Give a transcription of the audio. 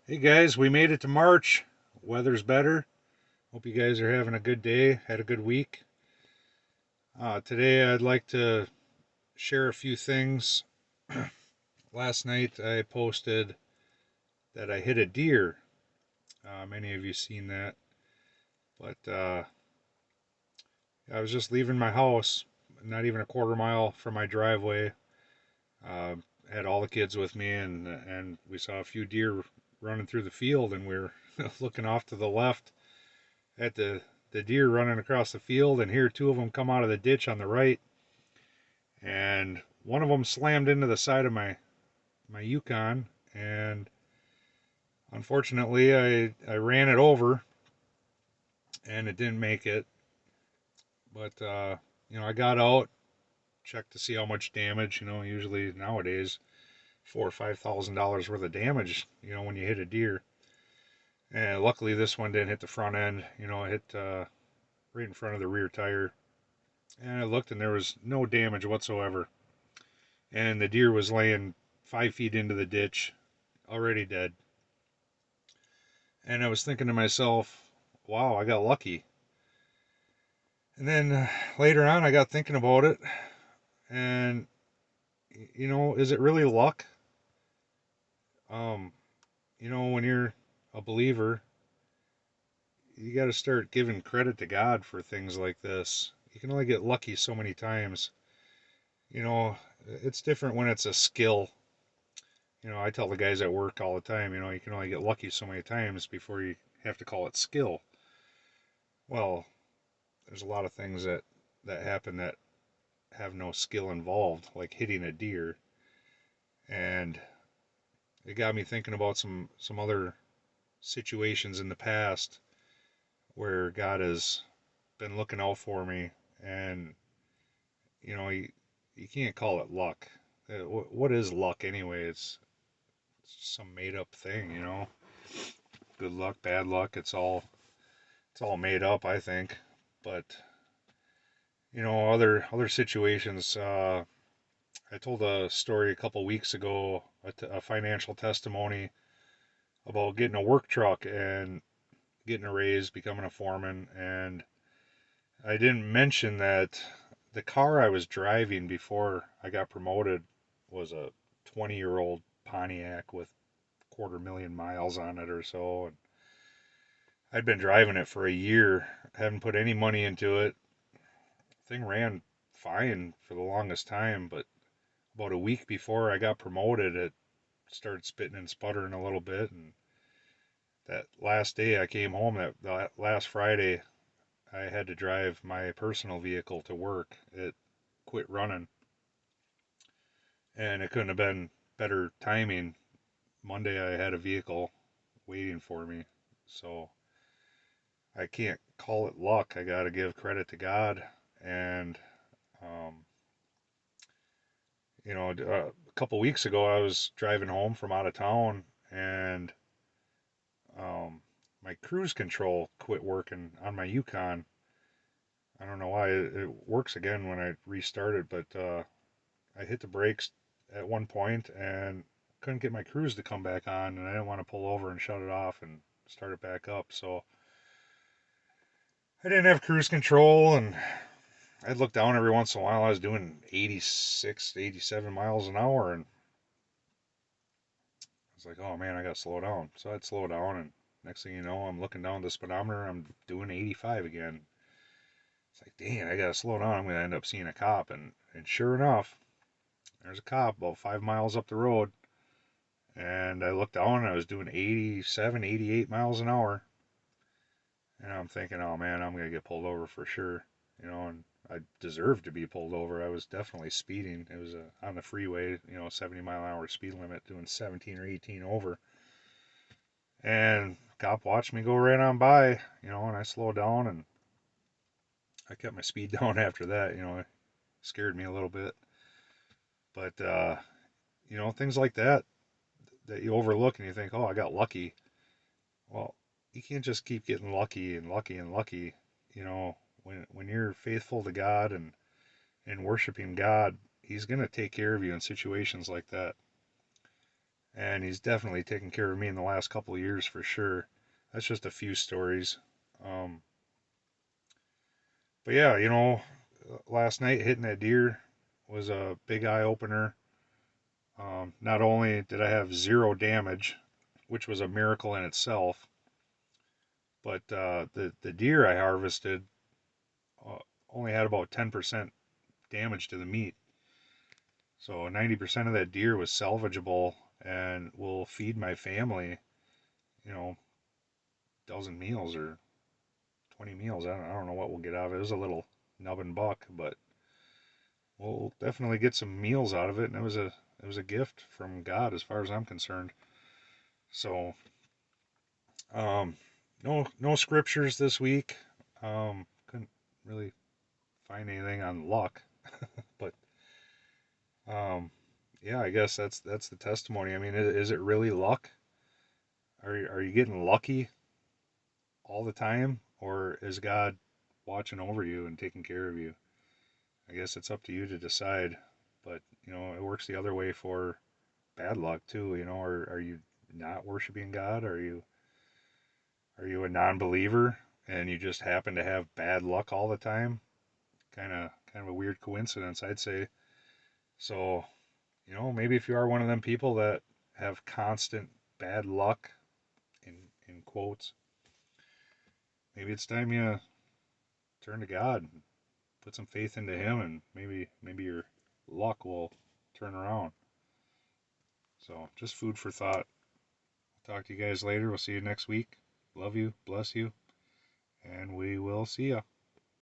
Hey guys, we made it to March. Weather's better. Hope you guys are having a good day, had a good week. Today I'd like to share a few things. Last night I posted that I hit a deer. Many of you seen that, but I was just leaving my house, not even a quarter mile from my driveway. Uh, had all the kids with me, and we saw a few deer running through the field, and we were looking off to the left at the deer running across the field, and here two of them come out of the ditch on the right, and one of them slammed into the side of my Yukon, and unfortunately I ran it over, and it didn't make it. But I got out, checked to see how much damage. Usually nowadays $4,000 or $5,000 worth of damage. When you hit a deer. And luckily this one didn't hit the front end. It hit right in front of the rear tire. And I looked and there was no damage whatsoever. And the deer was laying 5 feet into the ditch, already dead. And I was thinking to myself, wow, I got lucky. And then later on, I got thinking about it, and is it really luck? Um, when you're a believer, you got to start giving credit to God for things like this. You can only get lucky so many times. You know, it's different when it's a skill. I tell the guys at work all the time, you can only get lucky so many times before you have to call it skill. Well, there's a lot of things that happen that have no skill involved, like hitting a deer. And it got me thinking about some other situations in the past where God has been looking out for me, and you can't call it luck. What is luck anyway? It's some made up thing. Good luck, bad luck. It's all made up, I think. But other situations. I told a story a couple weeks ago, a financial testimony about getting a work truck and getting a raise, becoming a foreman, and I didn't mention that the car I was driving before I got promoted was a 20-year-old Pontiac with 250,000 miles on it or so, and I'd been driving it for a year, hadn't put any money into it. Thing ran fine for the longest time, but about a week before I got promoted, it started spitting and sputtering a little bit, and that last day I came home, that last Friday, I had to drive my personal vehicle to work. It quit running, and it couldn't have been better timing. Monday, I had a vehicle waiting for me, so I can't call it luck. I got to give credit to God. And, um, a couple weeks ago, I was driving home from out of town, and um, my cruise control quit working on my Yukon. I don't know why it works again when I restart it, but I hit the brakes at one point and couldn't get my cruise to come back on, and I didn't want to pull over and shut it off and start it back up. So I didn't have cruise control, and I'd look down every once in a while. I was doing 86, 87 miles an hour, and I was like, oh man, I got to slow down. So I'd slow down, and next thing you know, I'm looking down the speedometer, I'm doing 85 again. It's like, dang, I got to slow down. I'm going to end up seeing a cop. And sure enough, there's a cop about 5 miles up the road. And I looked down and I was doing 87, 88 miles an hour. And I'm thinking, oh man, I'm going to get pulled over for sure. And I deserved to be pulled over. I was definitely speeding. It was on the freeway, 70-mile-an-hour speed limit, doing 17 or 18 over. And cop watched me go right on by, and I slowed down and I kept my speed down after that. It scared me a little bit. But, things like that you overlook and you think, oh, I got lucky. Well, you can't just keep getting lucky and lucky and lucky. When you're faithful to God and worshiping God, He's gonna take care of you in situations like that. and he's definitely taken care of me in the last couple of years for sure. That's just a few stories. Um, but yeah, last night hitting that deer was a big eye opener. Not only did I have zero damage, which was a miracle in itself, but the deer I harvested uh, only had about 10% damage to the meat. So 90% of that deer was salvageable and will feed my family, you know, dozen meals or 20 meals. I don't know what we'll get out of it. It was a little nubbin buck, but we'll definitely get some meals out of it. And it was a gift from God as far as I'm concerned. So, um, no scriptures this week. Couldn't really find anything on luck, but yeah, I guess that's the testimony. I mean, is it really luck? Are you getting lucky all the time, or is God watching over you and taking care of you? I guess it's up to you to decide. But it works the other way for bad luck too. Are you not worshiping God? Are you a non-believer and you just happen to have bad luck all the time? Kind of a weird coincidence, I'd say. So, maybe if you are one of them people that have constant bad luck in quotes, maybe it's time you turn to God, and put some faith into Him, and maybe your luck will turn around. So, just food for thought. Talk to you guys later. We'll see you next week. Love you, bless you, and we will see ya.